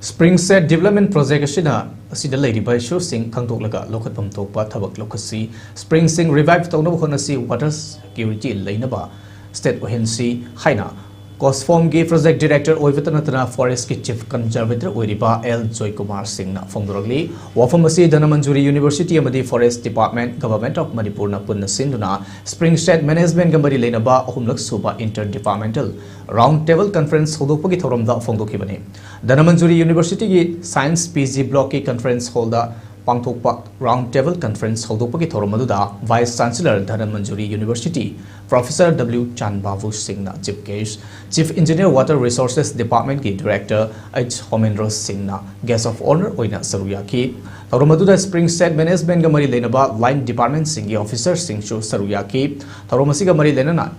Spring Set Development Project asida leiriba issue sing khangdoklaga lokhatpam thokpa thabak lokasi Spring Sing revive tawna honasi water security leinaba state agency haina Cosform Gay Project Director Oivatanatana Forest Chief Conservator Oiriba L. Joy Kumar Singh Fongdorogli, Wafamasi Dhanamanjuri University Amadi Forest Department Government of Manipur na Punna Sinduna, Spring State Management Gambari Lenaba Humlak Suba Interdepartmental Round Table Conference Hodopagi Thoramda Fongdokibani. Dhanamanjuri University Science PG Block Conference Holder Pangthokpa Round Table Conference Hodopagi Thoramaduda, Vice Chancellor Dhanamanjuri University, Professor W. Chanbavu Singh Chief Case, Chief Engineer Water Resources Department Ki Director H. Homendra Singh Guest of Honor Oina Saruyaki, Thoramaduda Spring Set Management Gamari Lenaba Line Department Singh Officer Singh Shu Saruyaki, Thoromasiga Mari Lenana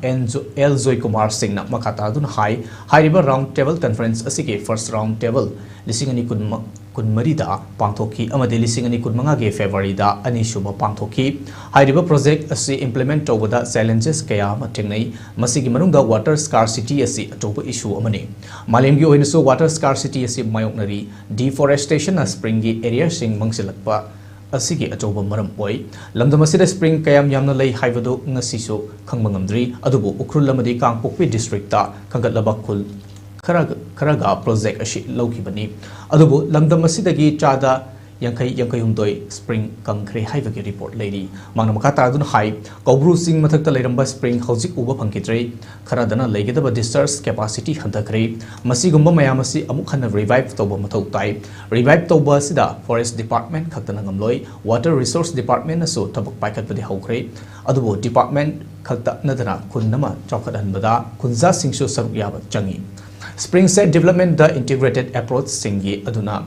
L. Joy Kumar Singh Makatadun High River Round Table Conference Asiki First Round Table, Lisingani Kunmarida, Pangtoki, Amadi Lisingani Kunmanga February da Anisuba Pangtoki, High River Project Asi implement over the challenges Kaya Matingnai, Masigi Marunga water scarcity asi Atoba issue amani. Malimgi Oinaso water scarcity asi Mayoknari, deforestation as springy area sing Mangsilakpa, Asigi Atoba Maram Oi, Lamdamasida Spring Kayam Yamnalay Haivado Nasiso, Kangmangamdri, Adubu, Ukrulamadi Kangpokwi District, Kangatlabakul. Karaga project ashi Lokibani. Adubu Lamdamasida Chada Yankayumdoi Spring Kangkre Haivaki report lady. Manamakata Dun High, Kobru Sing Matakta Leramba Spring Housing Uba Pankitre, Karadana Legataba discharge capacity Hantakre, Masigumba Mayamasi Amukhana revive Toba Matotai, revive Toba Sida, Forest Department Kaktanangamloi, Water Resource Department Aso Tabak Paikat Badi Hokre, Adubu Department Kakta Nadana Kunama Chaukadan Bada, Kunza Singsho Saruyaba Changi. Spring Set Development the Integrated Approach Singi Aduna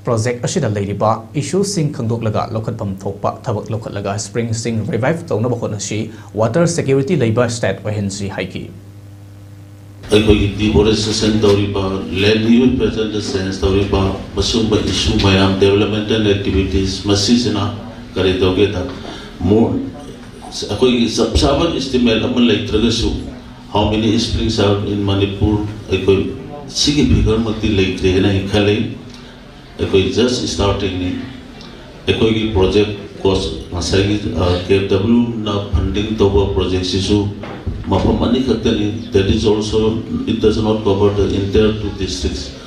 Project Ashida Ladyba Issue Sing Kangdoklaga Lokatpam Thokpa Tabak Lokalaga Spring Sing Revive Tonabahonashi Water Security Labor State Agency Haiki. Deforestation Toriba, Land Use Present Sense Toriba, Masumba Issue Mayam Developmental Activities, Masisina Karitogeta, more Saban estimate Aman like Tragasu. How many springs are in Manipur? I could see a bigger multi lake train and Kale. I could just starting a coy project cost Masagi KW now funding Toba project issue. Mapamani Katani, that is also, it does not cover the entire two districts.